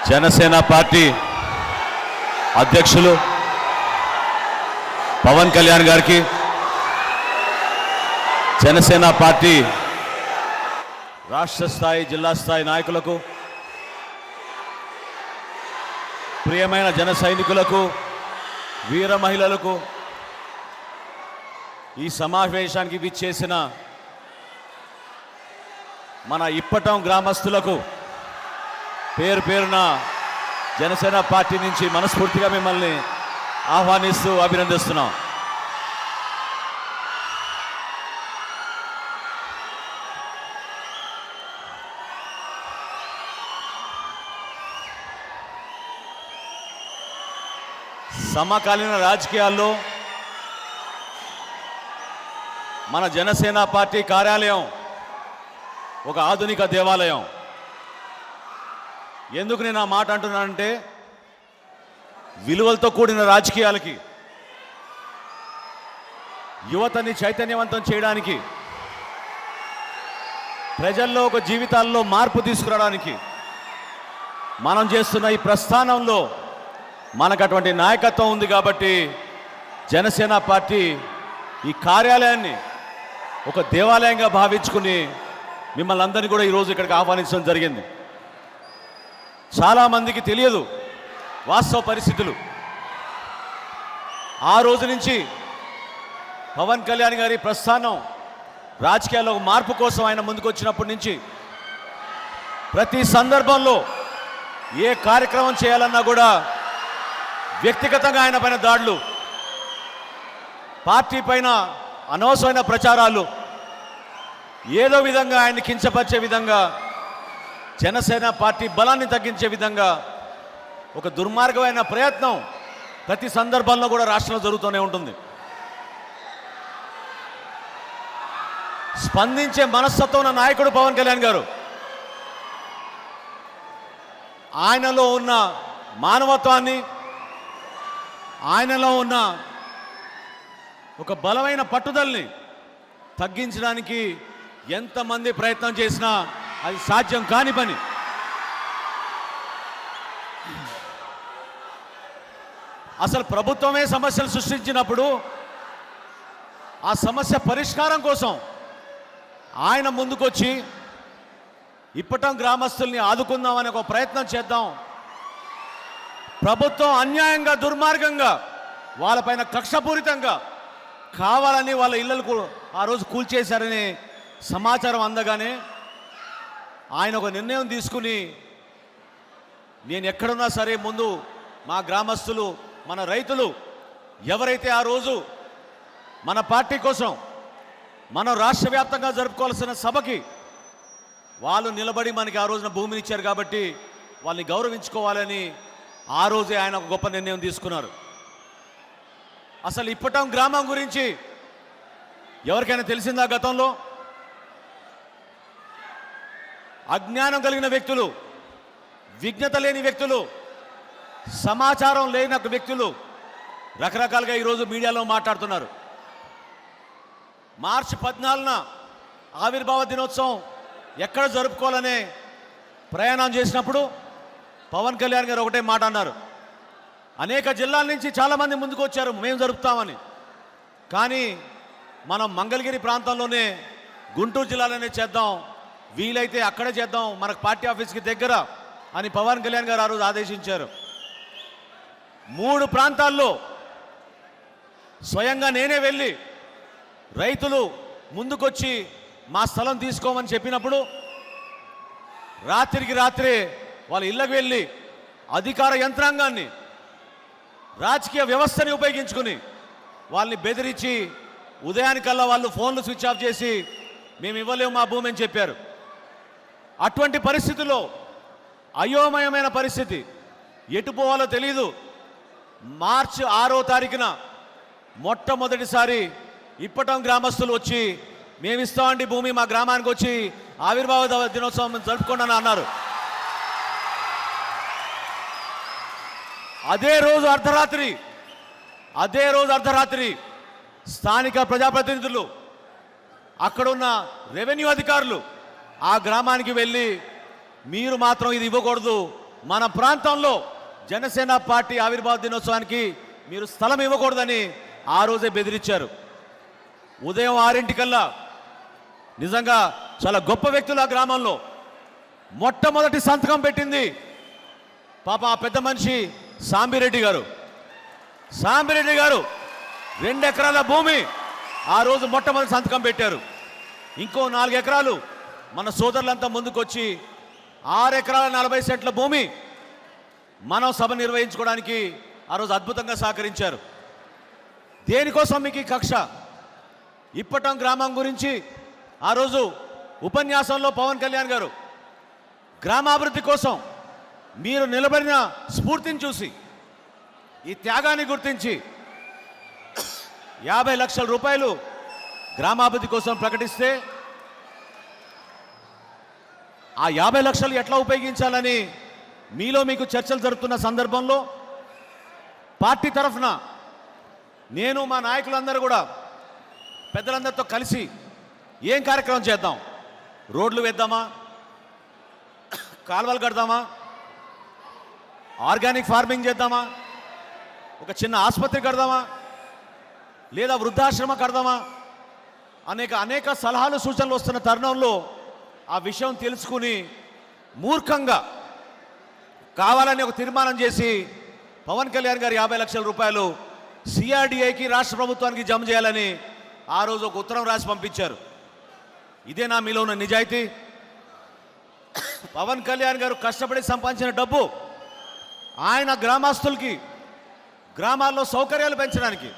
Janasena party అధ్యక్షులు పవన్ కళ్యాణ్ గారికి, Janasena party రాష్ట్ర స్థాయి జిల్లా స్థాయి నాయకులకు, ప్రియమైన జన సైనికులకు, వీర మహిళలకు, ఈ సమావేశానికి విచ్చేసిన మన ఇప్పటం గ్రామస్తులకు పేరు పేరున జనసేన పార్టీ నుంచి మనస్ఫూర్తిగా మిమ్మల్ని ఆహ్వానిస్తూ అభినందిస్తున్నాం. సమకాలీన రాజకీయాల్లో మన జనసేన పార్టీ కార్యాలయం ఒక ఆధునిక దేవాలయం. ఎందుకు నేను ఆ మాట అంటున్నానంటే, విలువలతో కూడిన రాజకీయాలకి, యువతని చైతన్యవంతం చేయడానికి, ప్రజల్లో ఒక జీవితాల్లో మార్పు తీసుకురావడానికి మనం చేస్తున్న ఈ ప్రస్థానంలో మనకు అటువంటి నాయకత్వం ఉంది. కాబట్టి జనసేన పార్టీ ఈ కార్యాలయాన్ని ఒక దేవాలయంగా భావించుకుని మిమ్మల్ని అందరినీ కూడా ఈరోజు ఇక్కడికి ఆహ్వానించడం జరిగింది. చాలామందికి తెలియదు వాస్తవ పరిస్థితులు. ఆ రోజు నుంచి పవన్ కళ్యాణ్ గారి ప్రస్థానం రాజకీయాల్లో మార్పు కోసం ఆయన ముందుకు వచ్చినప్పటి నుంచి ప్రతి సందర్భంలో ఏ కార్యక్రమం చేయాలన్నా కూడా వ్యక్తిగతంగా ఆయన పైన దాడులు, పార్టీ పైన అనవసరమైన ప్రచారాలు, ఏదో విధంగా ఆయన్ని కించపరిచే విధంగా, జనసేన పార్టీ బలాన్ని తగ్గించే విధంగా ఒక దుర్మార్గమైన ప్రయత్నం ప్రతి సందర్భంలో కూడా రాష్ట్రంలో జరుగుతూనే ఉంటుంది. స్పందించే మనస్తత్వం ఉన్న నాయకుడు పవన్ కళ్యాణ్ గారు. ఆయనలో ఉన్న మానవత్వాన్ని, ఆయనలో ఉన్న ఒక బలమైన పట్టుదలని తగ్గించడానికి ఎంతమంది ప్రయత్నం చేసినా అది సాధ్యం కాని పని. అసలు ప్రభుత్వమే సమస్యలు సృష్టించినప్పుడు ఆ సమస్య పరిష్కారం కోసం ఆయన ముందుకొచ్చి ఇప్పటం గ్రామస్తుల్ని ఆదుకుందామని ఒక ప్రయత్నం చేద్దాం, ప్రభుత్వం అన్యాయంగా దుర్మార్గంగా వాళ్ళపైన కక్షపూరితంగా కావాలని వాళ్ళ ఇళ్లకు ఆ రోజు కూల్చేశారని సమాచారం అందగానే ఆయన ఒక నిర్ణయం తీసుకుని, నేను ఎక్కడున్నా సరే ముందు మా గ్రామస్తులు, మన రైతులు ఎవరైతే ఆ రోజు మన పార్టీ కోసం మనం రాష్ట్ర వ్యాప్తంగా జరుపుకోవాల్సిన సభకి వాళ్ళు నిలబడి మనకి ఆ రోజున భూమిని ఇచ్చారు కాబట్టి వాళ్ళని గౌరవించుకోవాలని ఆ రోజే ఆయన ఒక గొప్ప నిర్ణయం తీసుకున్నారు. అసలు ఇప్పటం గ్రామం గురించి ఎవరికైనా తెలిసిందా? గతంలో అజ్ఞానం కలిగిన వ్యక్తులు, విజ్ఞత లేని వ్యక్తులు, సమాచారం లేని వ్యక్తులు రకరకాలుగా ఈరోజు మీడియాలో మాట్లాడుతున్నారు. మార్చి 14న ఆవిర్భావ దినోత్సవం ఎక్కడ జరుపుకోవాలనే ప్రయాణం చేసినప్పుడు పవన్ కళ్యాణ్ గారు ఒకటే మాట అన్నారు. అనేక జిల్లాల నుంచి చాలామంది ముందుకు వచ్చారు మేము జరుపుతామని. కానీ మనం మంగళగిరి ప్రాంతంలోనే, గుంటూరు జిల్లాలోనే చేద్దాం, వీలైతే అక్కడే చేద్దాం, మనకు పార్టీ ఆఫీస్కి దగ్గర అని పవన్ కళ్యాణ్ గారు ఆ రోజు ఆదేశించారు. 3 ప్రాంతాల్లో స్వయంగా నేనే వెళ్ళి రైతులు ముందుకొచ్చి మా స్థలం తీసుకోమని చెప్పినప్పుడు రాత్రికి రాత్రే వాళ్ళ ఇళ్ళకి వెళ్ళి అధికార యంత్రాంగాన్ని, రాజకీయ వ్యవస్థని ఉపయోగించుకుని వాళ్ళని బెదిరించి ఉదయానికల్లా వాళ్ళు ఫోన్లు స్విచ్ ఆఫ్ చేసి మేము ఇవ్వలేము మా భూమి అని చెప్పారు. అటువంటి పరిస్థితుల్లో అయోమయమైన పరిస్థితి, ఎటు పోవాలో తెలీదు. మార్చి 6వ తారీఖున మొట్టమొదటిసారి ఇప్పటం గ్రామస్తులు వచ్చి మేము ఇస్తామండి భూమి, మా గ్రామానికి వచ్చి ఆవిర్భావ దినోత్సవం జరుపుకోండి అన్నారు. అదే రోజు అర్ధరాత్రి స్థానిక ప్రజాప్రతినిధులు, అక్కడున్న రెవెన్యూ అధికారులు ఆ గ్రామానికి వెళ్ళి మీరు మాత్రం ఇది ఇవ్వకూడదు, మన ప్రాంతంలో జనసేన పార్టీ ఆవిర్భావ దినోత్సవానికి మీరు స్థలం ఇవ్వకూడదని ఆ రోజే బెదిరించారు. ఉదయం 6 నిజంగా చాలా గొప్ప వ్యక్తులు ఆ గ్రామంలో మొట్టమొదటి సంతకం పెట్టింది పాప ఆ పెద్ద మనిషి సాంబిరెడ్డి గారు. సాంబిరెడ్డి గారు 2 ఎకరాల భూమి ఆ రోజు మొట్టమొదటి సంతకం పెట్టారు. ఇంకో 4 ఎకరాలు మన సోదరులంతా ముందుకొచ్చి 6 ఎకరాల 40 సెంట్ల భూమి మనం సభ నిర్వహించుకోవడానికి ఆ రోజు అద్భుతంగా సహకరించారు. దేనికోసం మీకు ఈ కక్ష? ఇప్పటం గ్రామం గురించి ఆ రోజు ఉపన్యాసంలో పవన్ కళ్యాణ్ గారు గ్రామాభివృద్ధి కోసం మీరు నిలబడిన స్ఫూర్తిని చూసి ఈ త్యాగాన్ని గుర్తించి 50 లక్షల రూపాయలు గ్రామాభివృద్ధి కోసం ప్రకటిస్తే ఆ 50 లక్షలు ఎట్లా ఉపయోగించాలని మీలో మీకు చర్చలు జరుగుతున్న సందర్భంలో పార్టీ తరఫున నేను మా నాయకులందరూ కూడా పెద్దలందరితో కలిసి ఏం కార్యక్రమం చేద్దాం? రోడ్లు వేద్దామా? కాలువలు కడదామా? ఆర్గానిక్ ఫార్మింగ్ చేద్దామా? ఒక చిన్న ఆసుపత్రి కడదామా? లేదా వృద్ధాశ్రమ కడదామా? అనేక సలహాలు సూచనలు వస్తున్న తరుణంలో ఆ విషయం తెలుసుకుని మూర్ఖంగా కావాలని ఒక తీర్మానం చేసి పవన్ కళ్యాణ్ గారు 50 లక్షల రూపాయలు సిఆర్డీఐకి రాష్ట్ర ప్రభుత్వానికి జమ చేయాలని ఆ రోజు ఒక ఉత్తరం రాసి పంపించారు. ఇదేనా మీలో ఉన్న నిజాయితీ? పవన్ కళ్యాణ్ గారు కష్టపడి సంపాదించిన డబ్బు ఆయన గ్రామస్తులకి గ్రామాల్లో సౌకర్యాలు పెంచడానికి,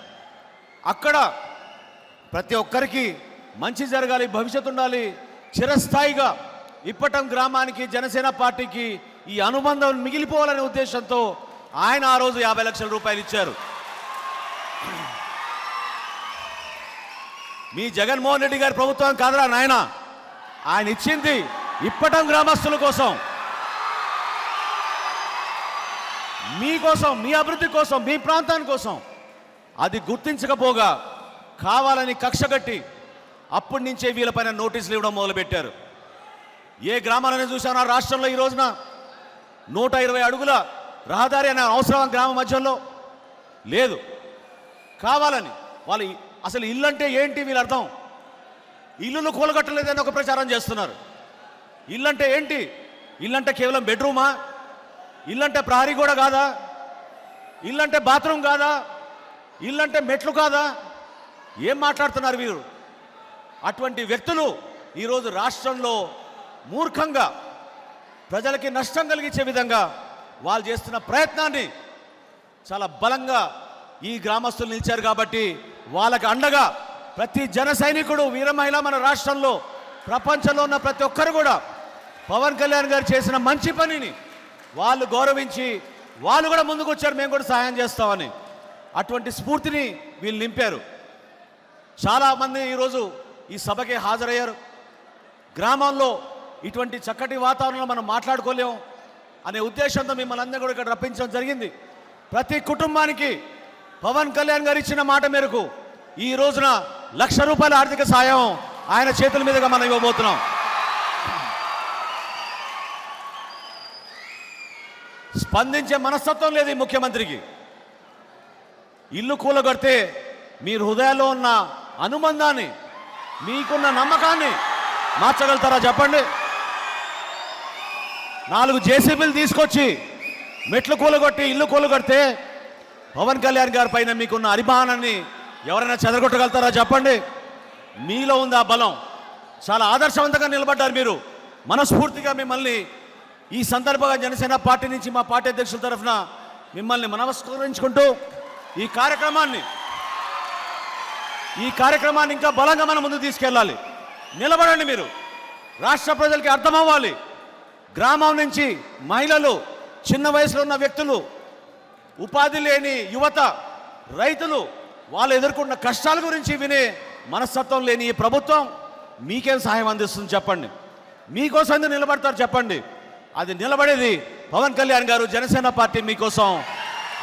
అక్కడ ప్రతి ఒక్కరికి మంచి జరగాలి, భవిష్యత్తు ఉండాలి, చిరస్థాయిగా ఇప్పటం గ్రామానికి జనసేన పార్టీకి ఈ అనుబంధం మిగిలిపోవాలనే ఉద్దేశంతో ఆయన ఆ రోజు 50 లక్షల రూపాయలు ఇచ్చారు. మీ జగన్మోహన్ రెడ్డి గారి ప్రభుత్వం కాదురా నాయన, ఆయన ఇచ్చింది ఇప్పటం గ్రామస్తుల కోసం, మీకోసం, మీ అభివృద్ధి కోసం, మీ ప్రాంతాని కోసం. అది గుర్తించకపోగా కావాలని కక్షగట్టి అప్పటి నుంచే వీళ్ళపైన నోటీసులు ఇవ్వడం మొదలుపెట్టారు. ఏ గ్రామాలను చూసాను ఆ రాష్ట్రంలో ఈ రోజున 120 అడుగుల రహదారి అనే అవసరం గ్రామ మధ్యలో లేదు. కావాలని వాళ్ళు అసలు ఇల్లు అంటే ఏంటి వీళ్ళ అర్థం? ఇల్లును కూలగట్టలేదని ఒక ప్రచారం చేస్తున్నారు. ఇల్లంటే ఏంటి? ఇల్లంటే కేవలం బెడ్రూమా? ఇల్లంటే ప్రహరీ గోడ కాదా? ఇల్లంటే బాత్రూమ్ కాదా? ఇల్లంటే మెట్లు కాదా? ఏం మాట్లాడుతున్నారు వీరు? అటువంటి వ్యక్తులు ఈరోజు రాష్ట్రంలో మూర్ఖంగా ప్రజలకి నష్టం కలిగించే విధంగా వాళ్ళు చేస్తున్న ప్రయత్నాన్ని చాలా బలంగా ఈ గ్రామస్తులు నిలిచారు. కాబట్టి వాళ్ళకి అండగా ప్రతి జన సైనికుడు, వీర మహిళ మన రాష్ట్రంలో, ప్రపంచంలో ఉన్న ప్రతి ఒక్కరు కూడా పవన్ కళ్యాణ్ గారు చేసిన మంచి పనిని వాళ్ళు గౌరవించి వాళ్ళు కూడా ముందుకు వచ్చారు, మేము కూడా సహాయం చేస్తామని. అటువంటి స్ఫూర్తిని వీళ్ళు నింపారు. చాలామంది ఈరోజు ఈ సభకి హాజరయ్యారు. గ్రామంలో ఇటువంటి చక్కటి వాతావరణంలో మనం మాట్లాడుకోలేము అనే ఉద్దేశంతో మిమ్మల్ని అందరూ కూడా ఇక్కడ రప్పించడం జరిగింది. ప్రతి కుటుంబానికి పవన్ కళ్యాణ్ గారు ఇచ్చిన మాట మేరకు ఈ రోజున 1,00,000 రూపాయల ఆర్థిక సాయం ఆయన చేతుల మీదుగా మనం ఇవ్వబోతున్నాం. స్పందించే మనస్తత్వం లేదు ఈ ముఖ్యమంత్రికి. ఇల్లు కూలగొడితే మీరు హృదయాల్లో ఉన్న అనుబంధాన్ని, మీకున్న నమ్మకాన్ని మార్చగలుగుతారా చెప్పండి? 4 జేసీబీలు తీసుకొచ్చి మెట్లు కూలగొట్టి ఇల్లు కూలగొడితే పవన్ కళ్యాణ్ గారి పైన మీకున్న అభిమానాన్ని ఎవరైనా చెదరగొట్టగలుగుతారా చెప్పండి? మీలో ఉంది ఆ బలం. చాలా ఆదర్శవంతంగా నిలబడ్డారు మీరు. మనస్ఫూర్తిగా మిమ్మల్ని ఈ సందర్భంగా జనసేన పార్టీ నుంచి మా పార్టీ అధ్యక్షుల తరఫున మిమ్మల్ని నమస్కరించుకుంటూ ఈ కార్యక్రమాన్ని ఇంకా బలంగా మనం ముందుకు తీసుకెళ్ళాలి. నిలబడండి మీరు. రాష్ట్ర ప్రజలకి అర్థమవ్వాలి. గ్రామం నుంచి మహిళలు, చిన్న వయసులో ఉన్న వ్యక్తులు, ఉపాధి లేని యువత, రైతులు వాళ్ళు ఎదుర్కొన్న కష్టాల గురించి వినే మనస్తత్వం లేని ఈ ప్రభుత్వం మీకేం సహాయం అందిస్తుంది చెప్పండి? మీకోసం ఎందుకు నిలబడతారు చెప్పండి? అది నిలబడేది పవన్ కళ్యాణ్ గారు, జనసేన పార్టీ మీకోసం,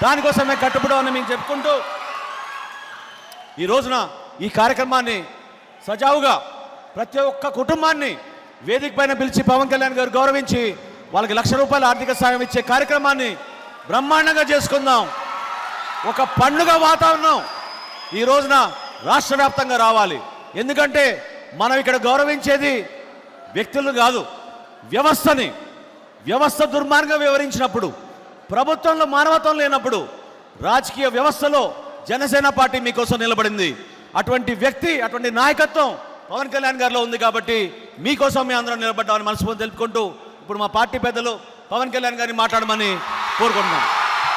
దానికోసమే కట్టుబడమని మేము చెప్పుకుంటూ ఈ రోజున ఈ కార్యక్రమాన్ని సజావుగా ప్రతి ఒక్క కుటుంబాన్ని వేదిక పైన పిలిచి పవన్ కళ్యాణ్ గారు గౌరవించి వాళ్ళకి ₹1,00,000 ఆర్థిక సాయం ఇచ్చే కార్యక్రమాన్ని బ్రహ్మాండంగా చేసుకుందాం. ఒక పండుగ వాతావరణం ఈ రోజున రాష్ట్ర వ్యాప్తంగా రావాలి. ఎందుకంటే మనం ఇక్కడ గౌరవించేది వ్యక్తులను కాదు, వ్యవస్థని. వ్యవస్థ దుర్మార్గంగా వివరించినప్పుడు, ప్రభుత్వంలో మానవత్వం లేనప్పుడు, రాజకీయ వ్యవస్థలో జనసేన పార్టీ మీకోసం నిలబడింది. అటువంటి వ్యక్తి, అటువంటి నాయకత్వం పవన్ కళ్యాణ్ గారిలో ఉంది. కాబట్టి మీకోసం మీ అందరం నిలబడ్డామని మనస్ఫూర్తిగా తెలుపుకుంటూ ఇప్పుడు మా పార్టీ పెద్దలు పవన్ కళ్యాణ్ గారిని మాట్లాడమని కోరుకుంటున్నాం.